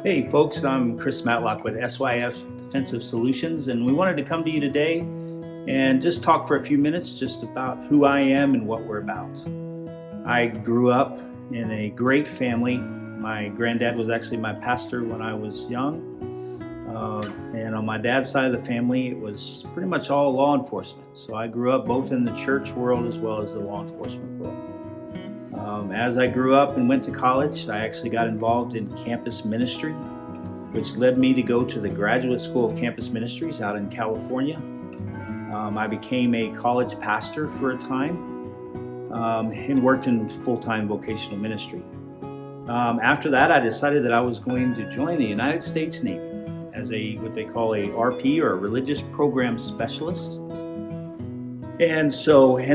Hey folks, I'm Chris Matlock with SYF Defensive Solutions, and we wanted to come to you today and just talk for a few minutes just about who I am and what we're about. I grew up in a great family. My granddad was actually my pastor when I was young, and on my dad's side of the family it was pretty much all law enforcement. So I grew up both in the church world as well as the law enforcement world. As I grew up and went to college, I actually got involved in campus ministry, which led me to go to the Graduate School of Campus Ministries out in California. I became a college pastor for a time and worked in full-time vocational ministry. After that, I decided that I was going to join the United States Navy as what they call a RP, or a Religious Program Specialist. And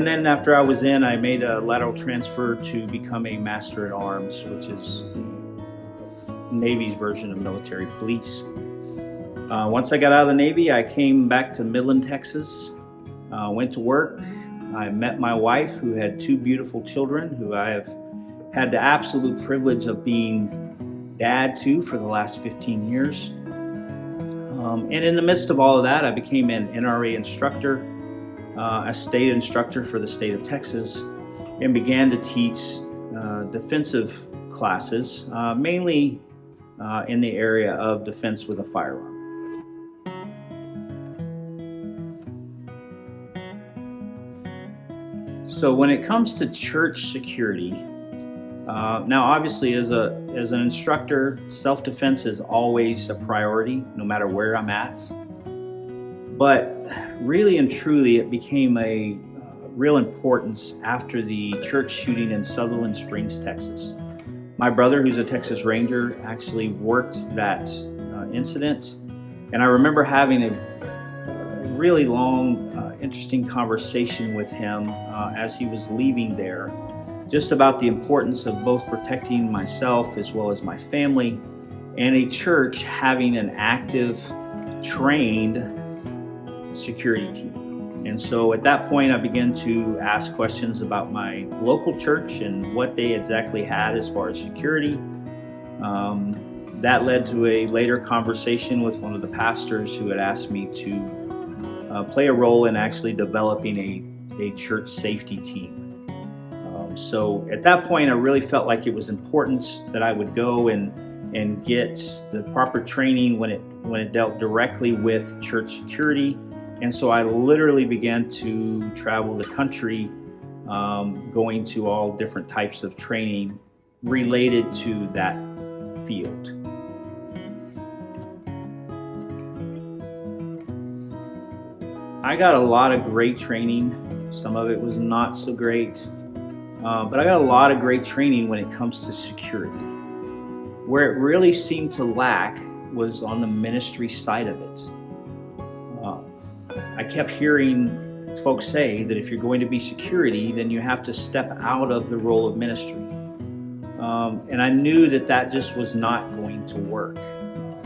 then after I was in, I made a lateral transfer to become a Master at Arms, which is the Navy's version of military police. Once I got out of the Navy, I came back to Midland, Texas, went to work. I met my wife, who had two beautiful children, who I have had the absolute privilege of being dad to for the last 15 years. And in the midst of all of that, I became an NRA instructor, a state instructor for the state of Texas, and began to teach defensive classes, mainly in the area of defense with a firearm. So when it comes to church security, now obviously as an instructor, self-defense is always a priority no matter where I'm at. But really and truly, it became a real importance after the church shooting in Sutherland Springs, Texas. My brother, who's a Texas Ranger, actually worked that incident, and I remember having a really long, interesting conversation with him as he was leaving there, just about the importance of both protecting myself as well as my family, and a church having an active, trained security team. And so at that point, I began to ask questions about my local church and what they exactly had as far as security. That led to a later conversation with one of the pastors who had asked me to play a role in actually developing a church safety team. So at that point, I really felt like it was important that I would go and get the proper training when it dealt directly with church security. And so I literally began to travel the country, going to all different types of training related to that field. I got a lot of great training. Some of it was not so great, but I got a lot of great training when it comes to security. Where it really seemed to lack was on the ministry side of it. I kept hearing folks say that if you're going to be security, then you have to step out of the role of ministry. And I knew that just was not going to work.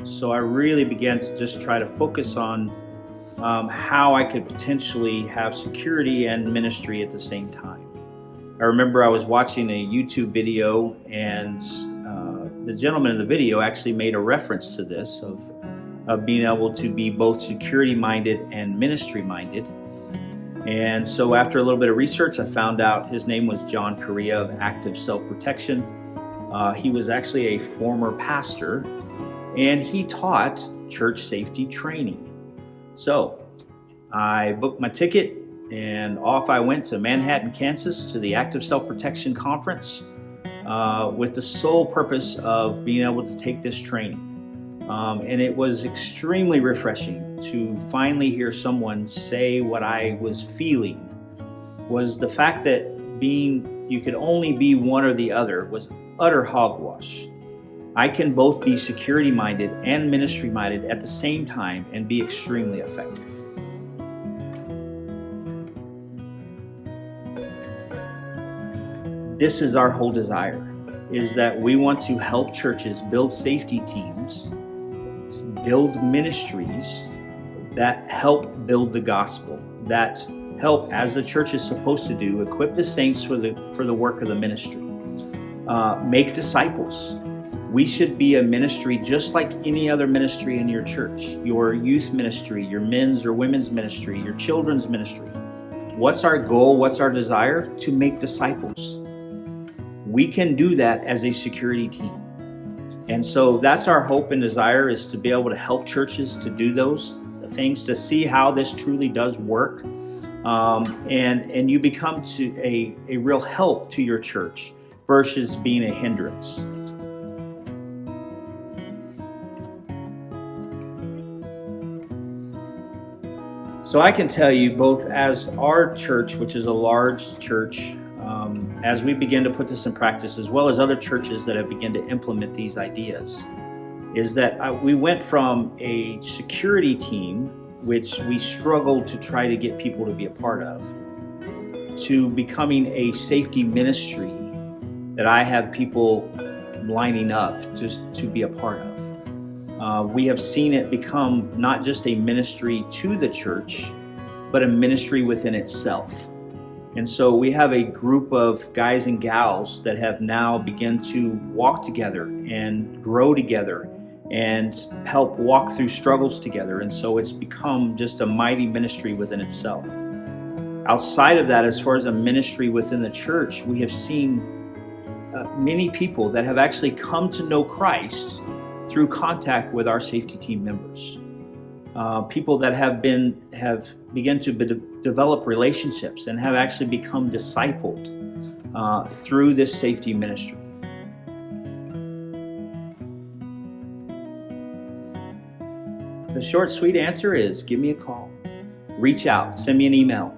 So I really began to just try to focus on how I could potentially have security and ministry at the same time. I remember I was watching a YouTube video, and the gentleman in the video actually made a reference to this of being able to be both security-minded and ministry-minded. And so after a little bit of research, I found out his name was John Correa of Active Self-Protection. He was actually a former pastor, and he taught church safety training. So I booked my ticket, and off I went to Manhattan, Kansas, to the Active Self-Protection Conference with the sole purpose of being able to take this training. And it was extremely refreshing to finally hear someone say what I was feeling, was the fact that you could only be one or the other was utter hogwash. I can both be security-minded and ministry-minded at the same time and be extremely effective. This is our whole desire, is that we want to help churches build safety teams, build ministries that help build the gospel, that help, as the church is supposed to do, equip the saints for the work of the ministry, make disciples, We should be a ministry just like any other ministry in your church, your youth ministry, your men's or women's ministry, your children's ministry. What's our goal? What's our desire? To make disciples. We can do that as a security team. And so that's our hope and desire, is to be able to help churches to do those things, to see how this truly does work. And you become a real help to your church versus being a hindrance. So I can tell you, both as our church, which is a large church, as we begin to put this in practice, as well as other churches that have begun to implement these ideas, is that we went from a security team, which we struggled to try to get people to be a part of, to becoming a safety ministry that I have people lining up to be a part of. We have seen it become not just a ministry to the church, but a ministry within itself. And so we have a group of guys and gals that have now begun to walk together and grow together and help walk through struggles together. And so it's become just a mighty ministry within itself. Outside of that, as far as a ministry within the church, we have seen many people that have actually come to know Christ through contact with our safety team members. People that have begun to develop relationships and have actually become discipled through this safety ministry. The short, sweet answer is give me a call, reach out, send me an email.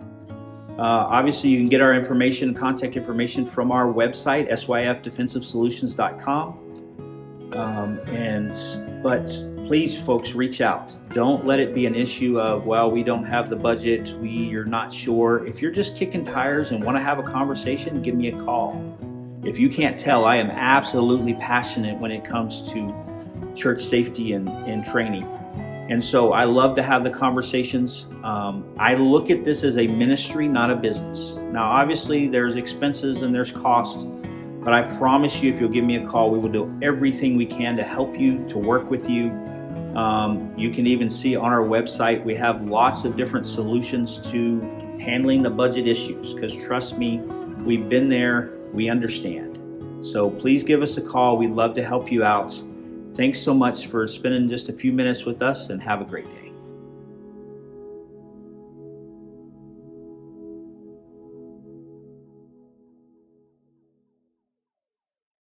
Obviously, you can get our information, contact information from our website, syfdefensivesolutions.com. But please, folks, reach out. Don't let it be an issue of, well, we don't have the budget, you're not sure. If you're just kicking tires and want to have a conversation, give me a call. If you can't tell, I am absolutely passionate when it comes to church safety and training. And so I love to have the conversations. I look at this as a ministry, not a business. Now, obviously, there's expenses and there's costs. But I promise you, if you'll give me a call, we will do everything we can to help you, to work with you. You can even see on our website, we have lots of different solutions to handling the budget issues, because trust me, we've been there, we understand. So please give us a call. We'd love to help you out. Thanks so much for spending just a few minutes with us, and have a great day.